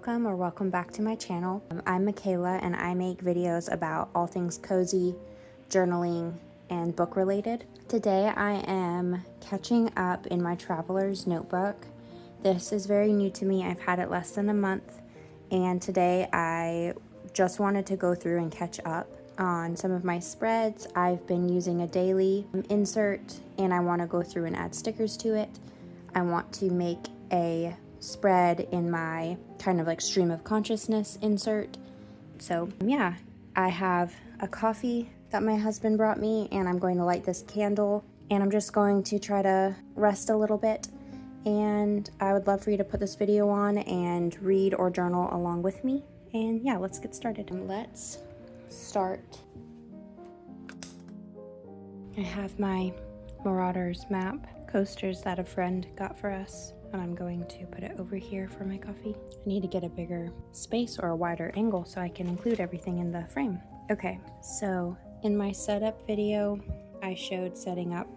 And welcome back to my channel. I'm Michala and I make videos about all things cozy, journaling, and book related. Today I am catching up in my traveler's notebook. This is very new to me. I've had it less than a month, and today I just wanted to go through and catch up on some of my spreads. I've been using a daily insert and I want to go through and add stickers to it. I want to make a spread in my kind of like stream of consciousness insert. So yeah, I have a coffee that my husband brought me, and I'm going to light this candle, and I'm just going to try to rest a little bit. And I would love for you to put this video on and read or journal along with me. And yeah, let's get started. Let's start. I have my Marauders map coasters that a friend got for us, and I'm going to put it over here for my coffee. I need to get a bigger space or a wider angle so I can include everything in the frame. Okay, so in my setup video, I showed setting up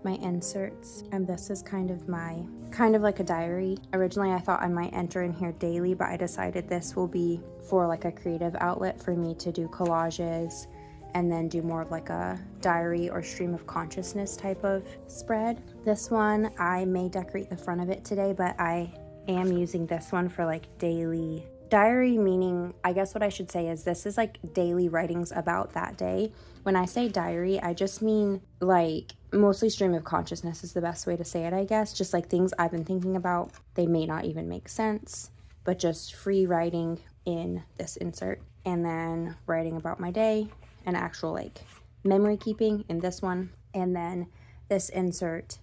my inserts, and this is kind of like a diary. Originally, I thought I might enter in here daily, but I decided this will be for like a creative outlet for me to do collages and then do more of like a diary or stream of consciousness type of spread. This one, I may decorate the front of it today, but I am using this one for like daily diary, meaning I guess what I should say is this is like daily writings about that day. When I say diary, I just mean like mostly stream of consciousness is the best way to say it, I guess. Just like things I've been thinking about. They may not even make sense, but just free writing in this insert, and then writing about my day and actual like memory keeping in this one. And then this insert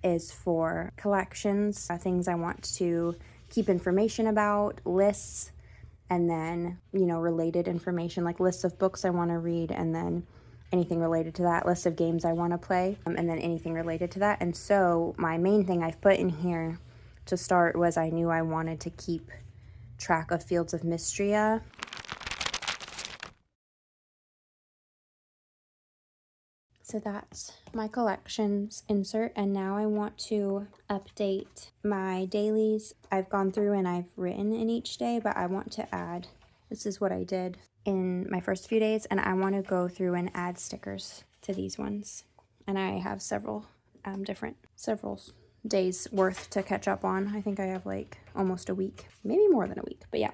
is for collections, things I want to keep information about, lists, and then, you know, related information like lists of books I want to read, and then anything related to that, lists of games I want to play, and then anything related to that. And so my main thing I've put in here to start was I knew I wanted to keep track of Fields of Mystria. So that's my collections insert, and now I want to update my dailies. I've gone through and I've written in each day, but I want to add, this is what I did in my first few days, and I want to go through and add stickers to these ones. And I have several days worth to catch up on. I think I have like almost a week, maybe more than a week, but yeah.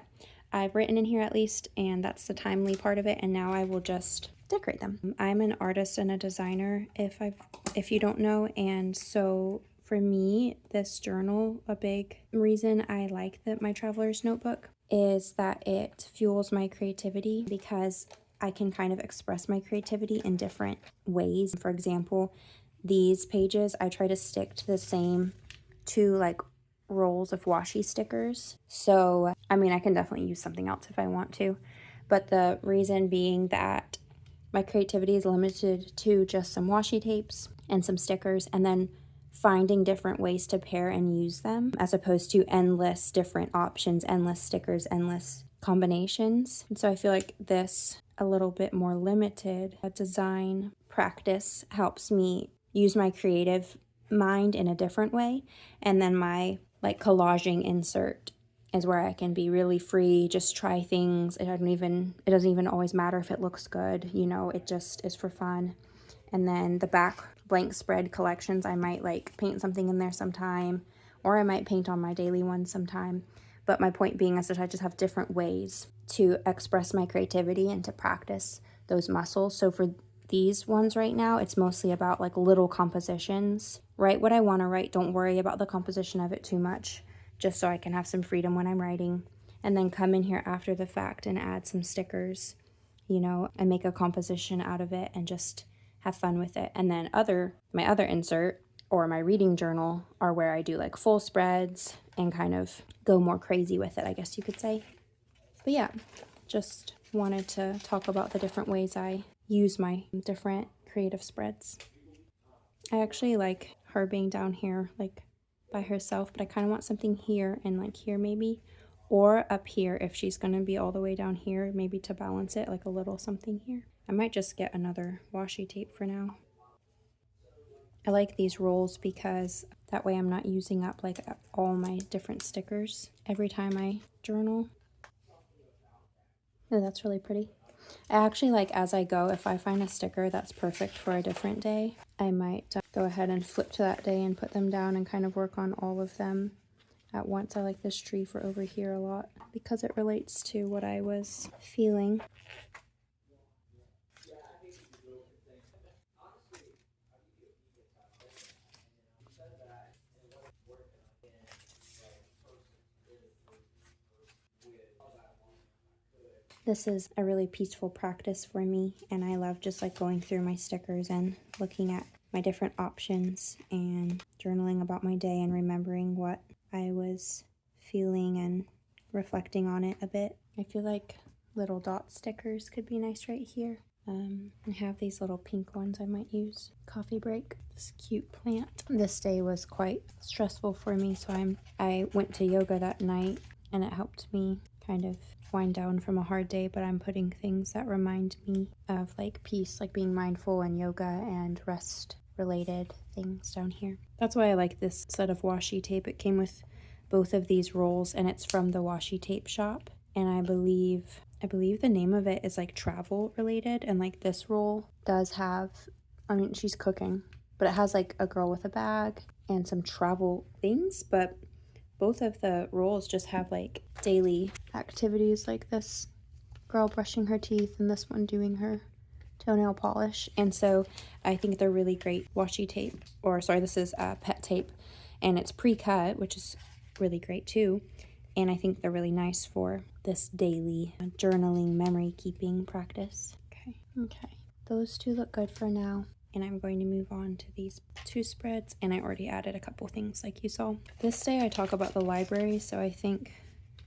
I've written in here at least, and that's the timely part of it, and now I will just decorate them. I'm an artist and a designer, if you don't know, and so for me, this journal, a big reason I like my traveler's notebook is that it fuels my creativity, because I can kind of express my creativity in different ways. For example, these pages, I try to stick to the same two like rolls of washi stickers. So, I mean, I can definitely use something else if I want to, but the reason being that my creativity is limited to just some washi tapes and some stickers, and then finding different ways to pair and use them, as opposed to endless different options, endless stickers, endless combinations. And so I feel like this, a little bit more limited design practice, helps me use my creative mind in a different way. And then my like collaging insert is where I can be really free, just try things. It doesn't even always matter if it looks good, you know, it just is for fun. And then the back blank spread collections, I might like paint something in there sometime, or I might paint on my daily one sometime. But my point being is that I just have different ways to express my creativity and to practice those muscles. So for these ones right now, it's mostly about like little compositions. Write what I want to write. Don't worry about the composition of it too much, just so I can have some freedom when I'm writing. And then come in here after the fact and add some stickers, you know, and make a composition out of it and just have fun with it. And then my other insert or my reading journal are where I do like full spreads and kind of go more crazy with it, I guess you could say. But yeah, just wanted to talk about the different ways I use my different creative spreads. I actually like her being down here, like by herself, but I kind of want something here and like here maybe, or up here if she's going to be all the way down here, maybe to balance it, like a little something here. I might just get another washi tape for now. I like these rolls because that way I'm not using up like all my different stickers every time I journal. Oh, that's really pretty. I actually like, as I go, if I find a sticker that's perfect for a different day, I might go ahead and flip to that day and put them down and kind of work on all of them at once. I like this tree for over here a lot because it relates to what I was feeling. This is a really peaceful practice for me, and I love just like going through my stickers and looking at my different options and journaling about my day and remembering what I was feeling and reflecting on it a bit. I feel like little dot stickers could be nice right here. I have these little pink ones I might use. Coffee break. This cute plant. This day was quite stressful for me, so I went to yoga that night, and it helped me kind of wind down from a hard day, but I'm putting things that remind me of like peace, like being mindful and yoga and rest related things down here. That's why I like this set of washi tape. It came with both of these rolls, and it's from the washi tape shop, and I believe the name of it is like travel related, and like this roll does have, I mean, she's cooking, but it has like a girl with a bag and some travel things, but both of the rolls just have like daily activities, like this girl brushing her teeth and this one doing her toenail polish. And so I think they're really great washi tape, or sorry, this is pet tape, and it's pre-cut, which is really great too. And I think they're really nice for this daily journaling, memory keeping practice. Okay, those two look good for now. And I'm going to move on to these two spreads, and I already added a couple things like you saw. This day I talk about the library, so I think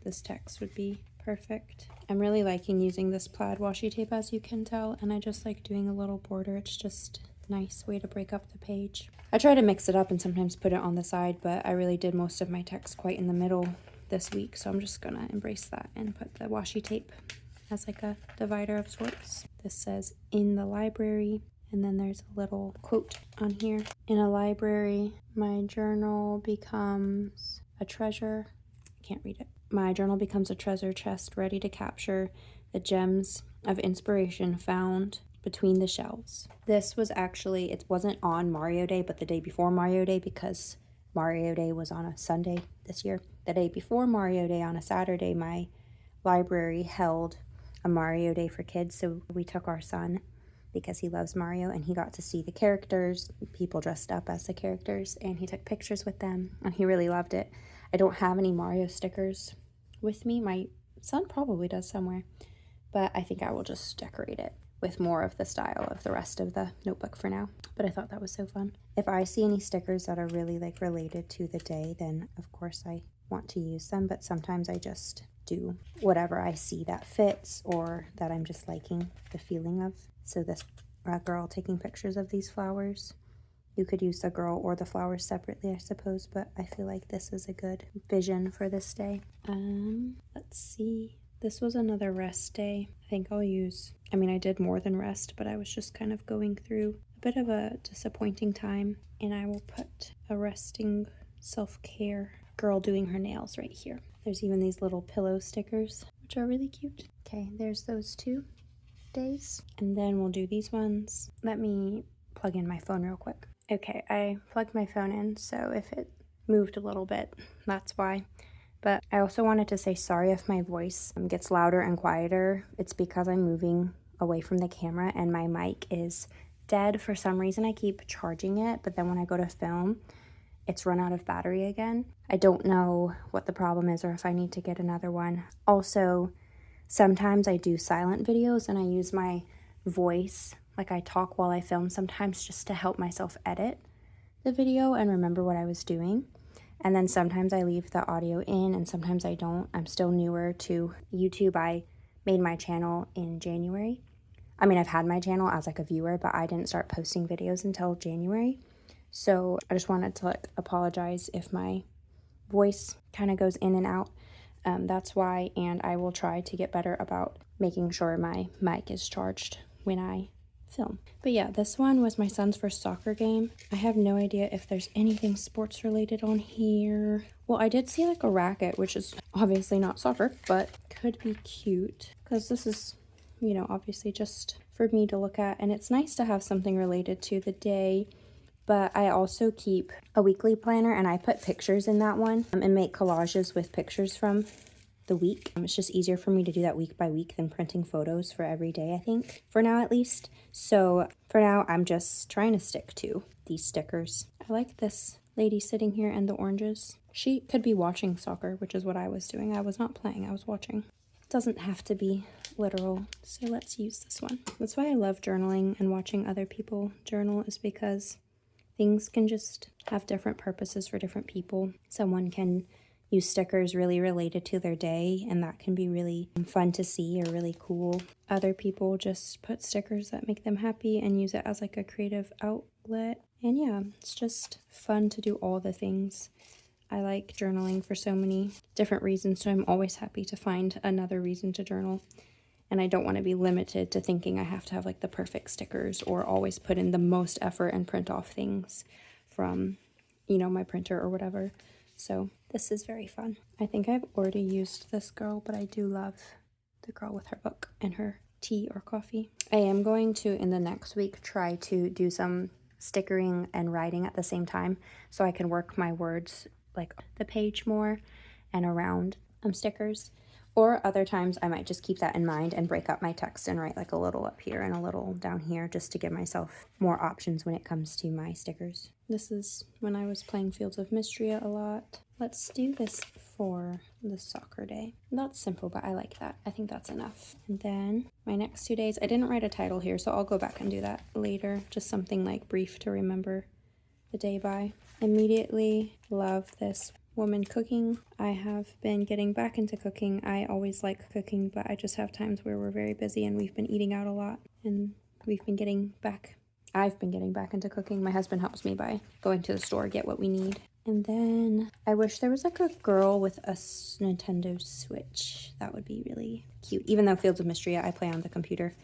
this text would be perfect. I'm really liking using this plaid washi tape, as you can tell, and I just like doing a little border. It's just a nice way to break up the page. I try to mix it up and sometimes put it on the side, but I really did most of my text quite in the middle this week, so I'm just gonna embrace that and put the washi tape as like a divider of sorts. This says, "In the library." And then there's a little quote on here. "In a library, my journal becomes a treasure." I can't read it. "My journal becomes a treasure chest ready to capture the gems of inspiration found between the shelves." This was actually, it wasn't on Mario Day, but the day before Mario Day, because Mario Day was on a Sunday this year. The day before Mario Day, on a Saturday, my library held a Mario Day for kids. So we took our son, because he loves Mario, and he got to see the characters, people dressed up as the characters, and he took pictures with them, and he really loved it. I don't have any Mario stickers with me. My son probably does somewhere, but I think I will just decorate it with more of the style of the rest of the notebook for now. But I thought that was so fun. If I see any stickers that are really like related to the day, then of course I want to use them, but sometimes I just do whatever I see that fits or that I'm just liking the feeling of. So this girl taking pictures of these flowers, you could use the girl or the flowers separately, I suppose, but I feel like this is a good vision for this day. Let's see. This was another rest day. I think I'll use, I mean, I did more than rest, but I was just kind of going through a bit of a disappointing time, and I will put a resting self-care girl doing her nails right here. There's even these little pillow stickers, which are really cute. Okay, there's those two days, and then we'll do these ones. Let me plug in my phone real quick. Okay, I plugged my phone in, so if it moved a little bit, that's why. But I also wanted to say sorry if my voice gets louder and quieter. It's because I'm moving away from the camera and my mic is dead. For some reason I keep charging it, but then when I go to film, it's run out of battery again. I don't know what the problem is or if I need to get another one. Also, sometimes I do silent videos and I use my voice, like I talk while I film sometimes, just to help myself edit the video and remember what I was doing. And then sometimes I leave the audio in and sometimes I don't. I'm still newer to YouTube. I made my channel in January. I mean, I've had my channel as like a viewer, but I didn't start posting videos until January. So I just wanted to like apologize if my voice kind of goes in and out. That's why, and I will try to get better about making sure my mic is charged when I film. But yeah, this one was my son's first soccer game. I have no idea if there's anything sports related on here. Well, I did see like a racket, which is obviously not soccer, but could be cute because this is, you know, obviously just for me to look at, and it's nice to have something related to the day. But I also keep a weekly planner, and I put pictures in that one and make collages with pictures from the week. It's just easier for me to do that week by week than printing photos for every day, I think, for now at least. So for now, I'm just trying to stick to these stickers. I like this lady sitting here and the oranges. She could be watching soccer, which is what I was doing. I was not playing, I was watching. It doesn't have to be literal, so let's use this one. That's why I love journaling and watching other people journal, is because things can just have different purposes for different people. Someone can use stickers really related to their day, and that can be really fun to see or really cool. Other people just put stickers that make them happy and use it as like a creative outlet. And yeah, it's just fun to do all the things. I like journaling for so many different reasons, so I'm always happy to find another reason to journal. And I don't want to be limited to thinking I have to have like the perfect stickers or always put in the most effort and print off things from, you know, my printer or whatever. So this is very fun. I think I've already used this girl, but I do love the girl with her book and her tea or coffee. I am going to, in the next week, try to do some stickering and writing at the same time so I can work my words like the page more and around stickers. Or other times I might just keep that in mind and break up my text and write like a little up here and a little down here just to give myself more options when it comes to my stickers. This is when I was playing Fields of Mystria a lot. Let's do this for the soccer day. That's simple, but I like that. I think that's enough. And then my next 2 days, I didn't write a title here, so I'll go back and do that later. Just something like brief to remember the day by. Immediately love this woman cooking. I have been getting back into cooking. I always like cooking, but I just have times where we're very busy and we've been eating out a lot, and I've been getting back into cooking. My husband helps me by going to the store, get what we need. And then I wish there was like a girl with a Nintendo Switch. That would be really cute. Even though Fields of Mystria I play on the computer,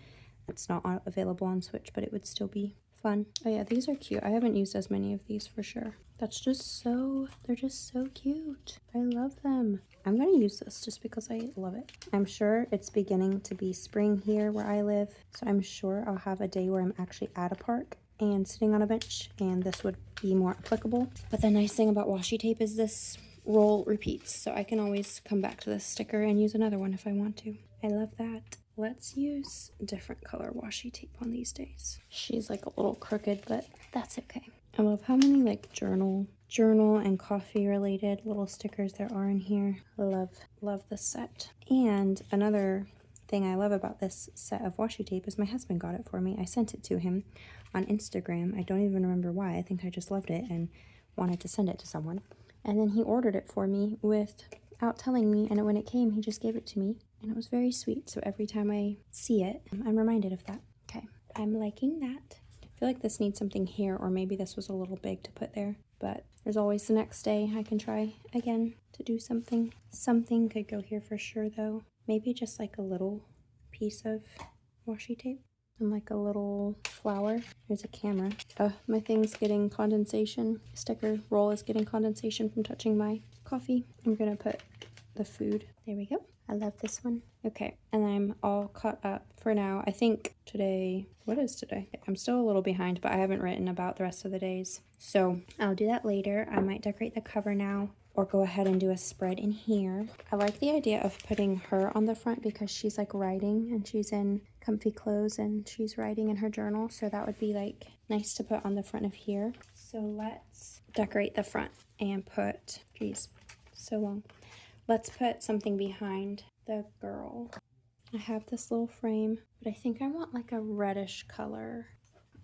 it's not available on Switch, but it would still be fun. Oh yeah, these are cute. I haven't used as many of these for sure. They're just so cute. I love them. I'm gonna use this just because I love it. I'm sure it's beginning to be spring here where I live, so I'm sure I'll have a day where I'm actually at a park and sitting on a bench, and this would be more applicable. But the nice thing about washi tape is this roll repeats, so I can always come back to this sticker and use another one if I want to. I love that. Let's use different color washi tape on these days. She's like a little crooked, but that's okay. I love how many like journal and coffee related little stickers there are in here. Love this set. And another thing I love about this set of washi tape is my husband got it for me. I sent it to him on Instagram. I don't even remember why. I think I just loved it and wanted to send it to someone. And then he ordered it for me without telling me, and when it came, he just gave it to me. And it was very sweet, so every time I see it, I'm reminded of that. Okay, I'm liking that. I feel like this needs something here, or maybe this was a little big to put there, but there's always the next day. I can try again to do something. Something could go here for sure, though. Maybe just like a little piece of washi tape and like a little flower. There's a camera. My thing's getting condensation. Sticker roll is getting condensation from touching my coffee. I'm gonna put the food. There we go. I love this one. Okay, and I'm all caught up for now. I think today, what is today? I'm still a little behind, but I haven't written about the rest of the days. So I'll do that later. I might decorate the cover now or go ahead and do a spread in here. I like the idea of putting her on the front because she's like writing and she's in comfy clothes and she's writing in her journal. So that would be like nice to put on the front of here. So let's decorate the front and put, geez, so long. Let's put something behind the girl. I have this little frame, but I think I want like a reddish color.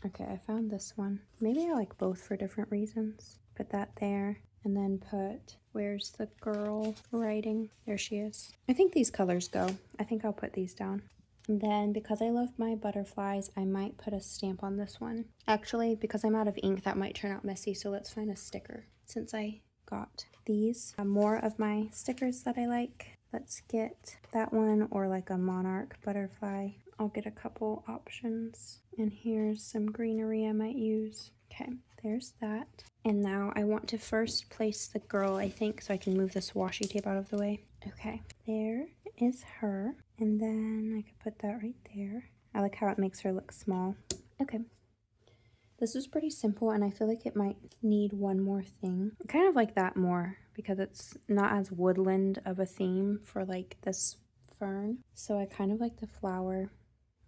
Okay, I found this one. Maybe I like both for different reasons. Put that there, and then put, where's the girl writing? There she is. I think these colors go. I think I'll put these down. And then because I love my butterflies, I might put a stamp on this one. Actually, because I'm out of ink, that might turn out messy, so let's find a sticker. Since I got these, more of my stickers that I like, let's get that one or like a monarch butterfly. I'll get a couple options. And here's some greenery I might use. Okay, there's that. And now I want to first place the girl, I think, so I can move this washi tape out of the way. Okay, there is her. And then I could put that right there. I like how it makes her look small. Okay. This is pretty simple, and I feel like it might need one more thing. I kind of like that more because it's not as woodland of a theme for like this fern. So I kind of like the flower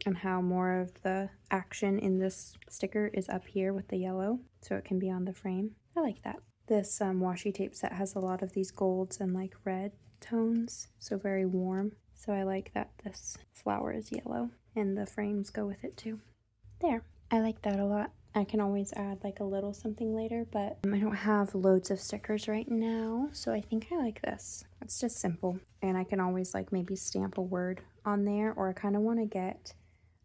and how more of the action in this sticker is up here with the yellow, so it can be on the frame. I like that. This washi tape set has a lot of these golds and like red tones, so very warm. So I like that this flower is yellow and the frames go with it too. There, I like that a lot. I can always add like a little something later, but I don't have loads of stickers right now, so I think I like this. It's just simple, and I can always like maybe stamp a word on there, or I kind of want to get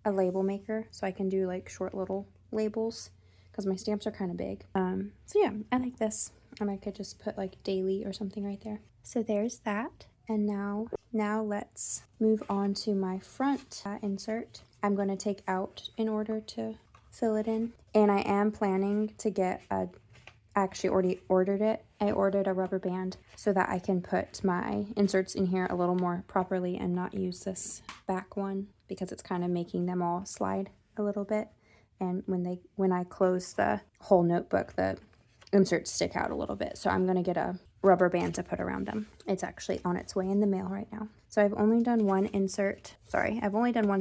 a label maker so I can do like short little labels because my stamps are kind of big. So yeah, I like this, and I could just put like daily or something right there. So there's that, and now let's move on to my front insert. I'm going to take out in order to fill it in, and I am planning to get a, actually already ordered it. I ordered a rubber band so that I can put my inserts in here a little more properly and not use this back one because it's kind of making them all slide a little bit, and when I close the whole notebook, the inserts stick out a little bit. So I'm going to get a rubber band to put around them. It's actually on its way in the mail right now. So I've only done one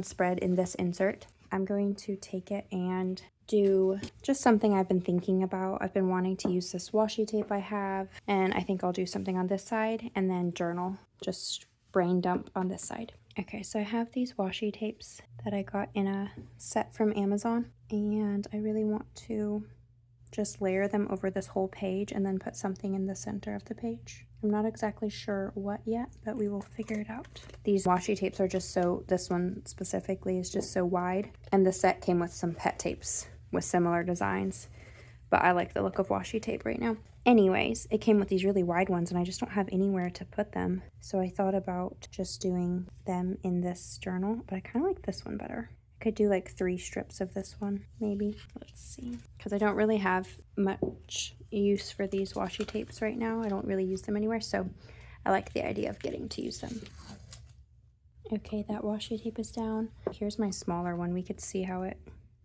spread in this insert. I'm going to take it and do just something I've been thinking about. I've been wanting to use this washi tape I have, and I think I'll do something on this side and then journal, just brain dump on this side. Okay, so I have these washi tapes that I got in a set from Amazon, and I really want to just layer them over this whole page and then put something in the center of the page. I'm not exactly sure what yet, but we will figure it out. These washi tapes are just so, this one specifically is just so wide, and the set came with some pet tapes with similar designs, but I like the look of washi tape right now. Anyways, it came with these really wide ones, and I just don't have anywhere to put them, so I thought about just doing them in this journal, but I kind of like this one better. Could do like 3 strips of this one, maybe. Let's see, because I don't really have much use for these washi tapes right now. I don't really use them anywhere, so I like the idea of getting to use them. Okay, that washi tape is down. Here's my smaller one. We could see how it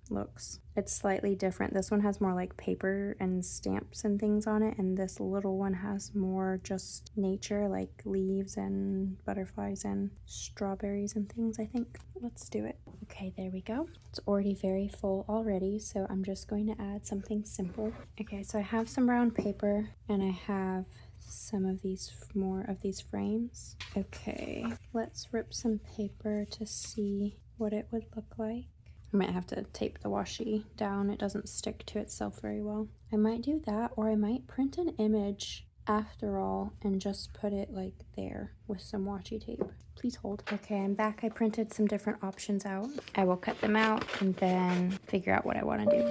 looks. It's slightly different. This one has more like paper and stamps and things on it, and this little one has more just nature, like leaves and butterflies and strawberries and things, I think. Let's do it. Okay, there we go. It's already very full already, so I'm just going to add something simple. Okay, so I have some brown paper, and I have some of these, more of these frames. Okay, let's rip some paper to see what it would look like. I might have to tape the washi down. It doesn't stick to itself very well. I might do that, or I might print an image after all and just put it like there with some washi tape. Please hold. Okay, I'm back. I printed some different options out. I will cut them out and then figure out what I want to do.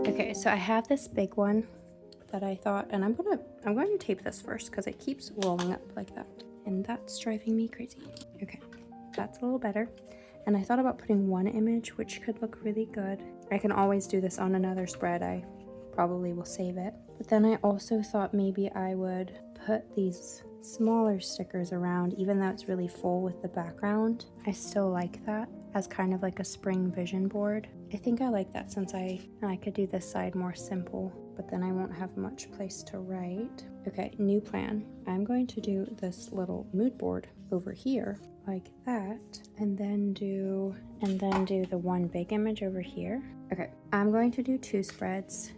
Okay, so I have this big one that I thought, and I'm going to tape this first because it keeps rolling up like that, and that's driving me crazy. Okay, that's a little better. And I thought about putting one image, which could look really good. I can always do this on another spread. I probably will save it. But then I also thought maybe I would put these smaller stickers around, even though it's really full with the background. I still like that as kind of like a spring vision board. I think I like that since I could do this side more simple, but then I won't have much place to write. Okay, new plan. I'm going to do this little mood board over here like that, and then do the one big image over here. Okay, I'm going to do 2 spreads,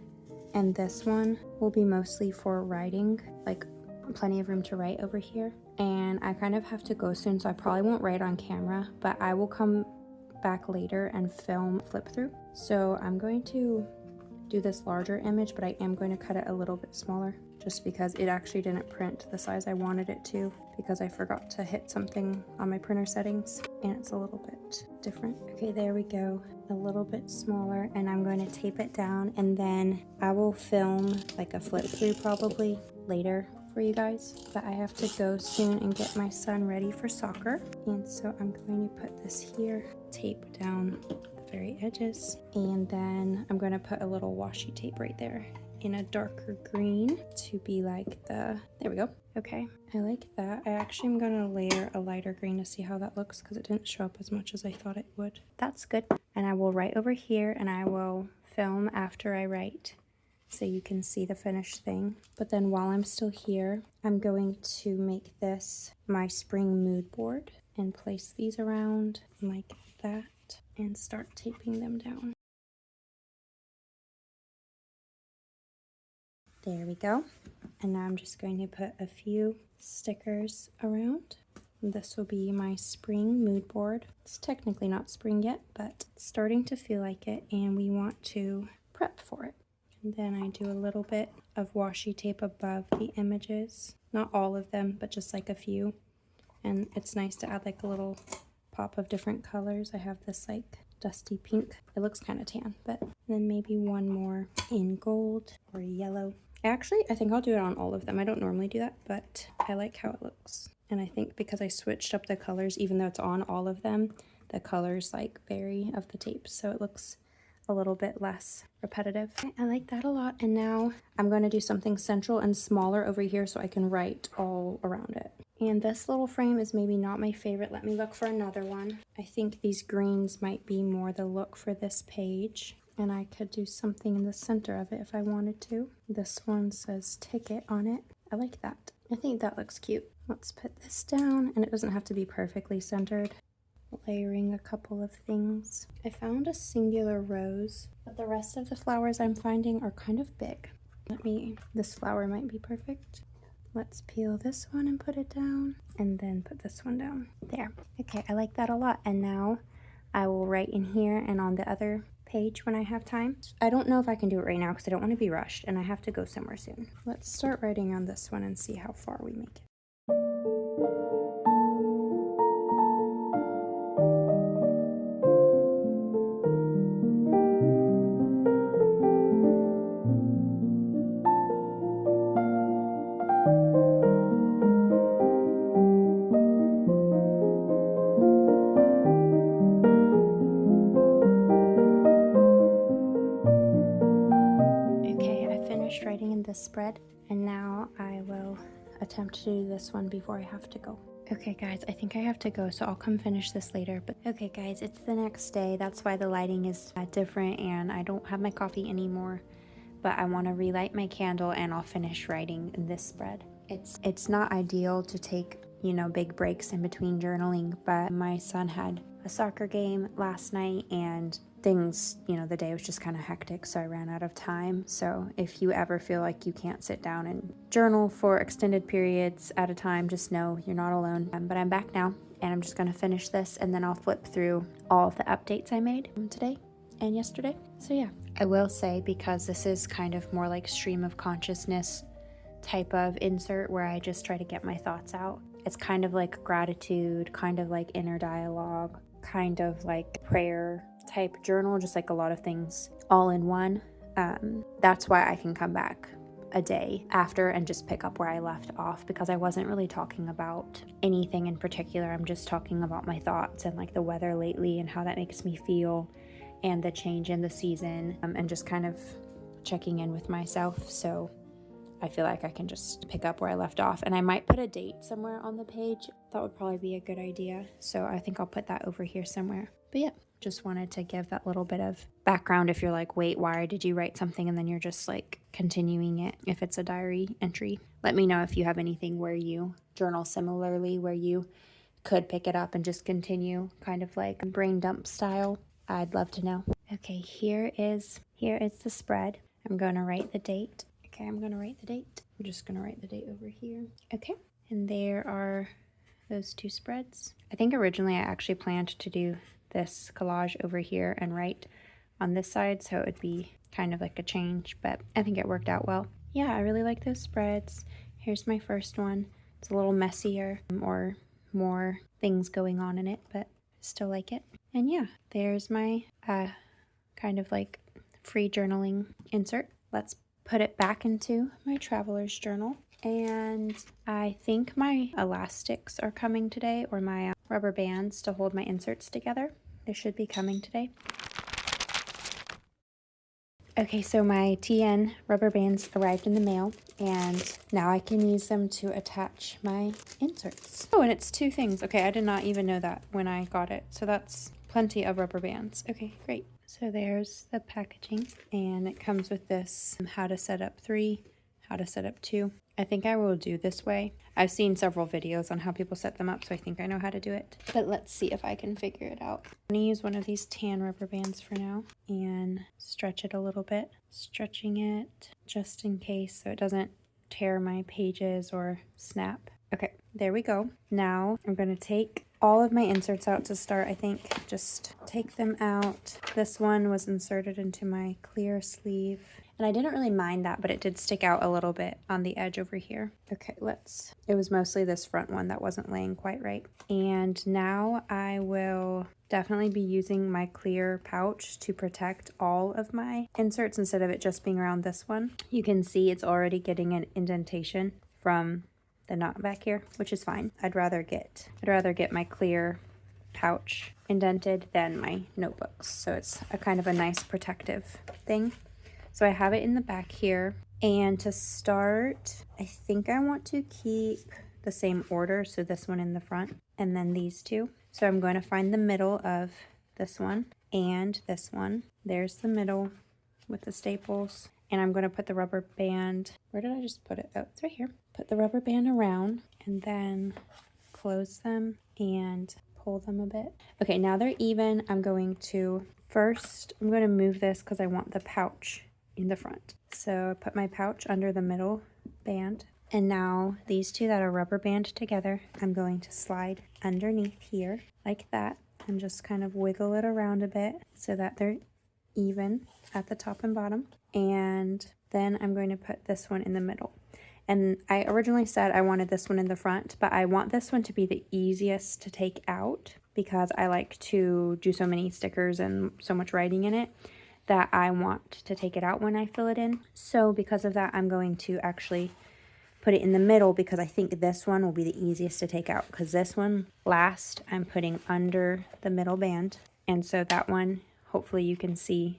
and this one will be mostly for writing, like plenty of room to write over here. And I kind of have to go soon, so I probably won't write on camera, but I will come back later and film flip through. So I'm going to do this larger image, but I am going to cut it a little bit smaller just because it actually didn't print the size I wanted it to, because I forgot to hit something on my printer settings and it's a little bit different. Okay, there we go. A little bit smaller, and I'm going to tape it down, and then I will film like a flip through probably later for you guys. But I have to go soon and get my son ready for soccer, and so I'm going to put this here, tape down the very edges, and then I'm going to put a little washi tape right there in a darker green to be like there we go. Okay, I like that. I actually am gonna layer a lighter green to see how that looks because it didn't show up as much as I thought it would. That's good. And I will write over here, and I will film after I write so you can see the finished thing. But then while I'm still here, I'm going to make this my spring mood board and place these around like that and start taping them down. There we go. And now I'm just going to put a few stickers around. This will be my spring mood board. It's technically not spring yet, but it's starting to feel like it, and we want to prep for it. And then I do a little bit of washi tape above the images. Not all of them, but just like a few. And it's nice to add like a little pop of different colors. I have this like dusty pink. It looks kind of tan, but then maybe one more in gold or yellow. Actually, I think I'll do it on all of them. I don't normally do that, but I like how it looks. And I think because I switched up the colors, even though it's on all of them, the colors like vary of the tape, so it looks a little bit less repetitive. I like that a lot. And now I'm going to do something central and smaller over here so I can write all around it. And this little frame is maybe not my favorite. Let me look for another one. I think these greens might be more the look for this page. And I could do something in the center of it if I wanted to. This one says ticket on it. I like that. I think that looks cute. Let's put this down, and it doesn't have to be perfectly centered. Layering a couple of things. I found a singular rose, but the rest of the flowers I'm finding are kind of big. This flower might be perfect. Let's peel this one and put it down, and then put this one down. There. Okay, I like that a lot. And now I will write in here and on the other page when I have time. I don't know if I can do it right now because I don't want to be rushed and I have to go somewhere soon. Let's start writing on this one and see how far we make it. Writing in this spread, and now I will attempt to do this one before I have to go. Okay guys, I think I have to go, so I'll come finish this later. But okay guys, it's the next day. That's why the lighting is different, and I don't have my coffee anymore, but I want to relight my candle and I'll finish writing in this spread. It's not ideal to take, you know, big breaks in between journaling, but my son had a soccer game last night and things, you know, the day was just kind of hectic, so I ran out of time. So if you ever feel like you can't sit down and journal for extended periods at a time, just know you're not alone. But I'm back now, and I'm just going to finish this, and then I'll flip through all of the updates I made today and yesterday. So yeah, I will say, because this is kind of more like stream of consciousness type of insert where I just try to get my thoughts out. It's kind of like gratitude, kind of like inner dialogue, kind of like prayer type journal, just like a lot of things all in one. That's why I can come back a day after and just pick up where I left off, because I wasn't really talking about anything in particular. I'm just talking about my thoughts and like the weather lately and how that makes me feel, and the change in the season, and just kind of checking in with myself. So I feel like I can just pick up where I left off, and I might put a date somewhere on the page. That would probably be a good idea. So I think I'll put that over here somewhere. But yeah, just wanted to give that little bit of background if you're like, wait, why did you write something? And then you're just like continuing it. If it's a diary entry, let me know if you have anything where you journal similarly, where you could pick it up and just continue, kind of like brain dump style. I'd love to know. Okay, here is the spread. I'm going to write the date. Okay, I'm going to write the date. I'm just going to write the date over here. Okay, and there are those two spreads. I think originally I actually planned to do this collage over here and write on this side, so it would be kind of like a change, but I think it worked out well. Yeah, I really like those spreads. Here's my first one. It's a little messier or more things going on in it, but still like it. And yeah, there's my kind of like free journaling insert. Let's put it back into my traveler's journal. And I think my elastics are coming today, or my rubber bands to hold my inserts together. They should be coming today. Okay, so my TN rubber bands arrived in the mail, and now I can use them to attach my inserts. Oh, and it's two things. Okay, I did not even know that when I got it. So that's plenty of rubber bands. Okay, great. So there's the packaging, and it comes with this how to set up 3, how to set up 2. I think I will do this way. I've seen several videos on how people set them up, so I think I know how to do it. But let's see if I can figure it out. I'm gonna use one of these tan rubber bands for now and stretch it a little bit. Stretching it just in case so it doesn't tear my pages or snap. Okay, there we go. Now I'm gonna take all of my inserts out to start. I think just take them out. This one was inserted into my clear sleeve, and I didn't really mind that, but it did stick out a little bit on the edge over here. Okay, it was mostly this front one that wasn't laying quite right. And now I will definitely be using my clear pouch to protect all of my inserts instead of it just being around this one. You can see it's already getting an indentation from the knot back here, which is fine. I'd rather get my clear pouch indented than my notebooks. So it's a kind of a nice protective thing. So I have it in the back here. And to start, I think I want to keep the same order. So this one in the front and then these two. So I'm going to find the middle of this one and this one. There's the middle with the staples. And I'm going to put the rubber band, where did I just put it? Oh, it's right here. Put the rubber band around and then close them and pull them a bit. Okay, now they're even. I'm going to move this because I want the pouch in the front. So I put my pouch under the middle band. And now these two that are rubber band together, I'm going to slide underneath here like that and just kind of wiggle it around a bit so that they're even at the top and bottom. And then I'm going to put this one in the middle. And I originally said I wanted this one in the front, but I want this one to be the easiest to take out because I like to do so many stickers and so much writing in it that I want to take it out when I fill it in. So because of that, I'm going to actually put it in the middle because I think this one will be the easiest to take out, because this one last I'm putting under the middle band. And so that one, hopefully you can see,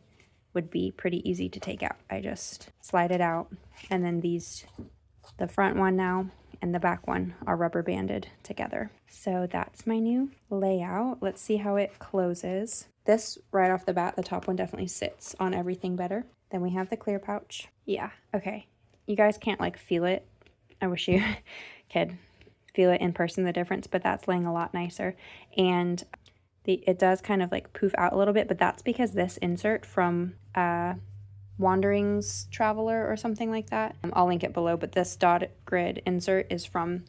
would be pretty easy to take out. I just slide it out, and then the front one now and the back one are rubber banded together. So that's my new layout. Let's see how it closes. This right off the bat, the top one definitely sits on everything better. Then we have the clear pouch. Yeah, okay. You guys can't like feel it. I wish you could feel it in person, the difference, but that's laying a lot nicer. And it does kind of like poof out a little bit, but that's because this insert from Wanderings Traveler or something like that. I'll link it below, but this dot grid insert is from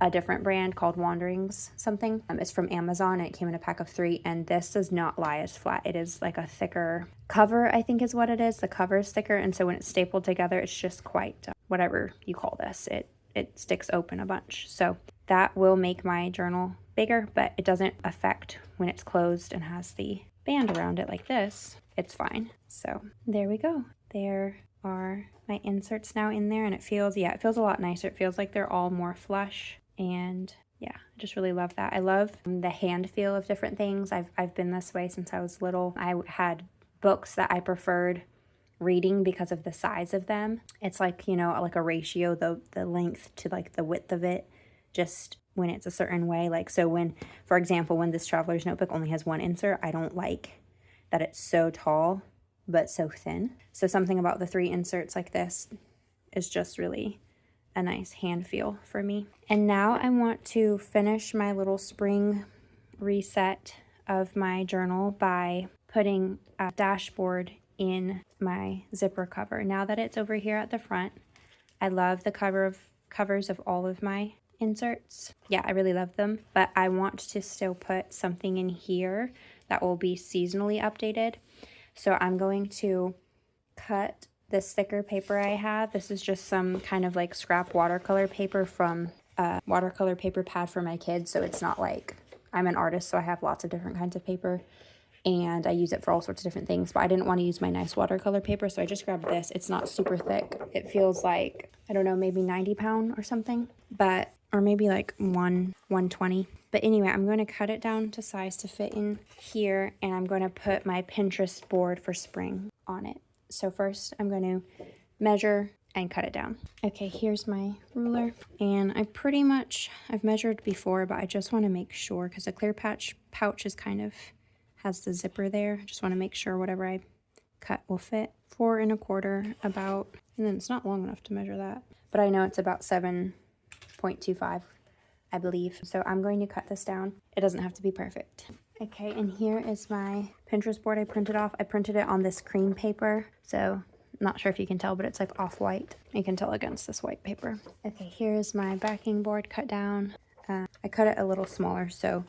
a different brand called Wanderings something. It's from Amazon, and it came in a pack of 3, and this does not lie as flat. It is like a thicker cover, I think is what it is. The cover is thicker, and so when it's stapled together, it's just quite, whatever you call this, it sticks open a bunch. So that will make my journal bigger, but it doesn't affect when it's closed and has the band around it like this. It's fine. So there we go. There are my inserts now in there, and it feels a lot nicer. It feels like they're all more flush, and yeah, I just really love that. I love the hand feel of different things. I've been this way since I was little. I had books that I preferred reading because of the size of them. It's like, like a ratio, the length to like the width of it, just when it's a certain way. Like, so when, for example, when this traveler's notebook only has one insert, I don't like that it's so tall but so thin. So something about the 3 inserts like this is just really a nice hand feel for me. And now I want to finish my little spring reset of my journal by putting a dashboard in my zipper cover. Now that it's over here at the front, I love the covers of all of my inserts. Yeah, I really love them, but I want to still put something in here that will be seasonally updated. So I'm going to cut this thicker paper I have. This is just some kind of like scrap watercolor paper from a watercolor paper pad for my kids. So it's not like, I'm an artist, so I have lots of different kinds of paper and I use it for all sorts of different things, but I didn't want to use my nice watercolor paper, so I just grabbed this. It's not super thick. It feels like, I don't know, maybe 90 pound or something, but, or maybe like 120. But anyway, I'm going to cut it down to size to fit in here, and I'm going to put my Pinterest board for spring on it. So first I'm going to measure and cut it down. Okay, here's my ruler, and I've measured before, but I just want to make sure, because the clear pouch is kind of has the zipper there. I just want to make sure whatever I cut will fit. 4 1/4 about, and then it's not long enough to measure that, but I know it's about 7.25, I believe. So I'm going to cut this down. It doesn't have to be perfect. Okay, and here is my Pinterest board I printed off. I printed it on this cream paper, so I'm not sure if you can tell, but it's like off-white. You can tell against this white paper. Okay, here's my backing board cut down. I cut it a little smaller, so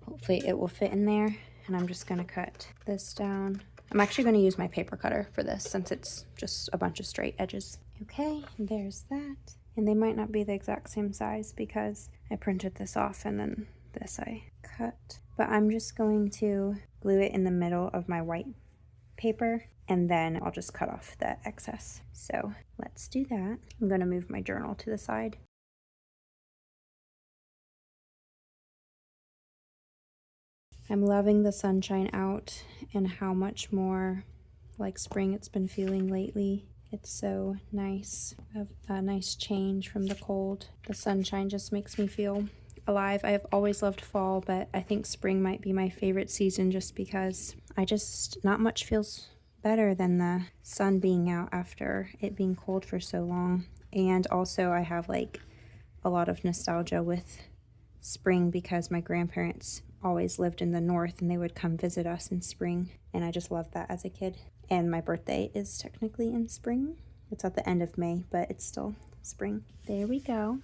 hopefully it will fit in there. And I'm just going to cut this down. I'm actually going to use my paper cutter for this since it's just a bunch of straight edges. Okay, there's that. And they might not be the exact same size because I printed this off and then this I cut. But I'm just going to glue it in the middle of my white paper, and then I'll just cut off the excess. So let's do that. I'm going to move my journal to the side. I'm loving the sunshine out and how much more like spring it's been feeling lately. It's so nice, a nice change from the cold. The sunshine just makes me feel alive. I have always loved fall, but I think spring might be my favorite season just because not much feels better than the sun being out after it being cold for so long. And also I have like a lot of nostalgia with spring because my grandparents always lived in the north and they would come visit us in spring, and I just loved that as a kid. And my birthday is technically in spring. It's at the end of May, but it's still spring. There we go.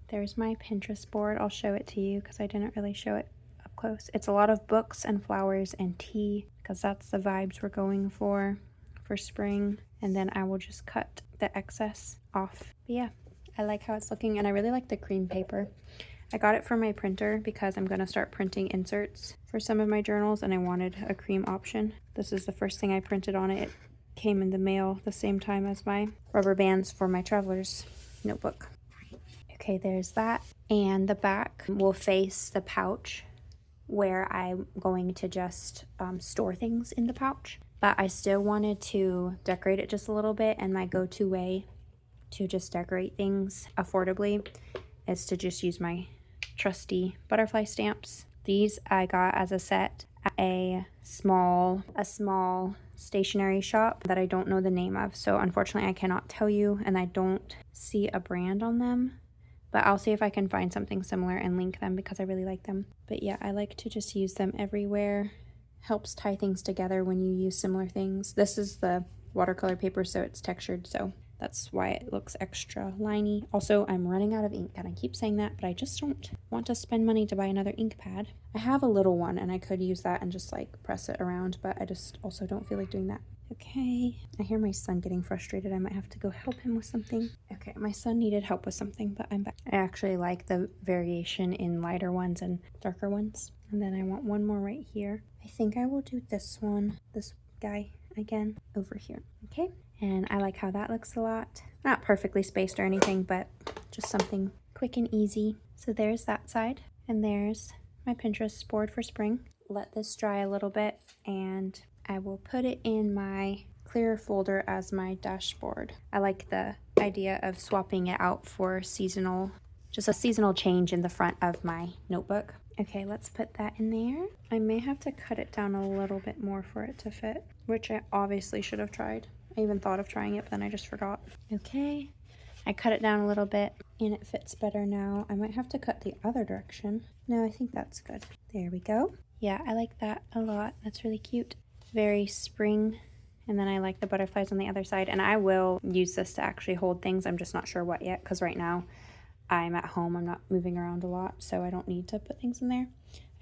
There's my Pinterest board. I'll show it to you because I didn't really show it up close. It's a lot of books and flowers and tea because that's the vibes we're going for spring. And then I will just cut the excess off. But yeah, I like how it's looking, and I really like the cream paper. I got it from my printer because I'm going to start printing inserts for some of my journals, and I wanted a cream option. This is the first thing I printed on it. It came in the mail the same time as my rubber bands for my traveler's notebook. Okay, there's that. And the back will face the pouch where I'm going to just store things in the pouch. But I still wanted to decorate it just a little bit, and my go-to way to just decorate things affordably is to just use my trusty butterfly stamps. These I got as a set at a small stationery shop that I don't know the name of, so unfortunately I cannot tell you, and I don't see a brand on them, but I'll see if I can find something similar and link them because I really like them. But yeah, I like to just use them everywhere. Helps tie things together when you use similar things. This is the watercolor paper, so it's textured, so that's why it looks extra liney. Also, I'm running out of ink, and I keep saying that, but I just don't want to spend money to buy another ink pad. I have a little one, and I could use that and just like press it around, but I just also don't feel like doing that. Okay, I hear my son getting frustrated. I might have to go help him with something. Okay, my son needed help with something, but I'm back. I actually like the variation in lighter ones and darker ones. And then I want one more right here. I think I will do this one, this guy again over here. Okay. And I like how that looks a lot. Not perfectly spaced or anything, but just something quick and easy. So there's that side, and there's my Pinterest board for spring. Let this dry a little bit, and I will put it in my clear folder as my dashboard. I like the idea of swapping it out for seasonal, just a seasonal change in the front of my notebook. Okay, let's put that in there. I may have to cut it down a little bit more for it to fit, which I obviously should have tried. I even thought of trying it, but then I just forgot. Okay, I cut it down a little bit and it fits better now. I might have to cut the other direction. No, I think that's good. There we go. Yeah, I like that a lot. That's really cute. Very spring. And then I like the butterflies on the other side. And I will use this to actually hold things. I'm just not sure what yet, because right now I'm at home, I'm not moving around a lot, so I don't need to put things in there.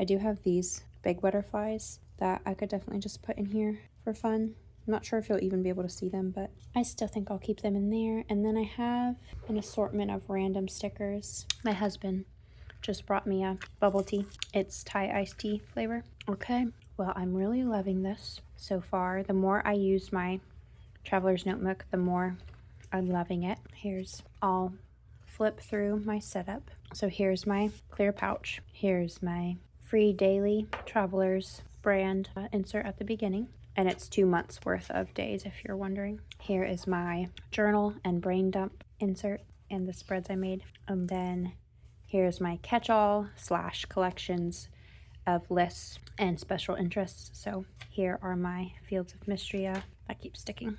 I do have these big butterflies that I could definitely just put in here for fun. I'm not sure if you'll even be able to see them, but I still think I'll keep them in there. And then I have an assortment of random stickers. My husband just brought me a bubble tea. It's Thai iced tea flavor. Okay, well, I'm really loving this so far. The more I use my traveler's notebook, the more I'm loving it. I'll flip through my setup. So here's my clear pouch. Here's my free daily traveler's brand insert at the beginning. And it's 2 months worth of days, if you're wondering. Here is my journal and brain dump insert and the spreads I made. And then here's my catch-all / collections of lists and special interests. So here are my Fields of Mystria. That keeps sticking.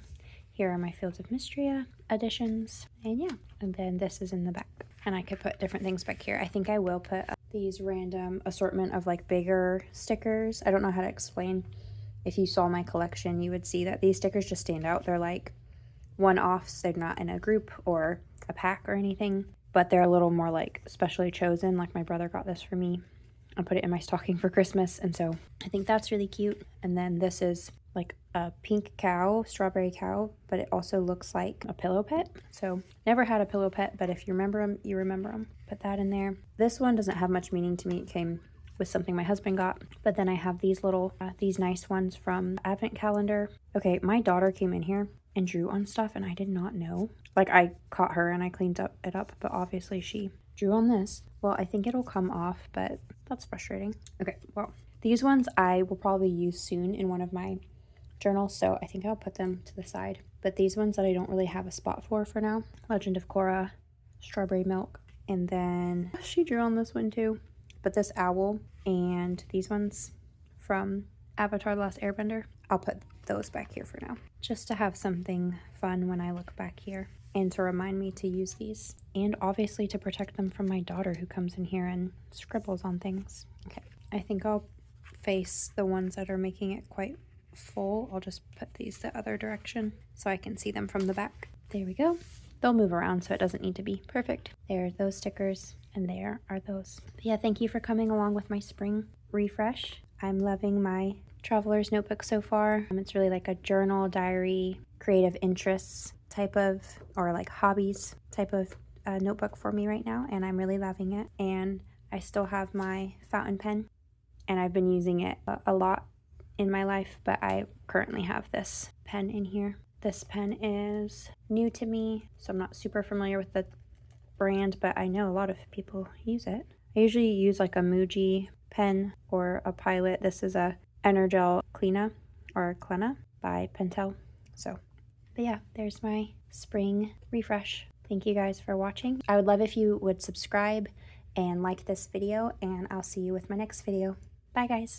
Here are my Fields of Mystria additions. And yeah, and then this is in the back. And I could put different things back here. I think I will put these random assortment of like bigger stickers. I don't know how to explain. If you saw my collection, you would see that these stickers just stand out. They're like one-offs. They're not in a group or a pack or anything, but they're a little more like specially chosen. Like my brother got this for me. I put it in my stocking for Christmas, and so I think that's really cute. And then this is like a pink cow, strawberry cow, but it also looks like a pillow pet. So never had a pillow pet, but if you remember them, you remember them. Put that in there. This one doesn't have much meaning to me. It came with something my husband got, but then I have these little these nice ones from Advent calendar. Okay, my daughter came in here and drew on stuff, and I did not know. Like, I caught her and I cleaned it up, but obviously she drew on this. Well, I think it'll come off, but that's frustrating. Okay, well, these ones I will probably use soon in one of my journals, so I think I'll put them to the side. But these ones that I don't really have a spot for now, Legend of Korra, Strawberry Milk, and then she drew on this one too. But this owl and these ones from Avatar: The Last Airbender, I'll put those back here for now, just to have something fun when I look back here and to remind me to use these, and obviously to protect them from my daughter who comes in here and scribbles on things. Okay, I think I'll face the ones that are making it quite full. I'll just put these the other direction so I can see them from the back. There we go. They'll move around, so it doesn't need to be perfect. There are those stickers, and there are those. But yeah, thank you for coming along with my spring refresh. I'm loving my traveler's notebook so far. It's really like a journal, diary, creative interests type of, or like hobbies type of notebook for me right now, and I'm really loving it. And I still have my fountain pen, and I've been using it a lot in my life, but I currently have this pen in here. This pen is new to me, so I'm not super familiar with the brand, but I know a lot of people use it. I usually use like a Muji pen or a Pilot. This is a Energel Cleena or Clena by Pentel. So, but yeah, there's my spring refresh. Thank you guys for watching. I would love if you would subscribe and like this video, and I'll see you with my next video. Bye guys.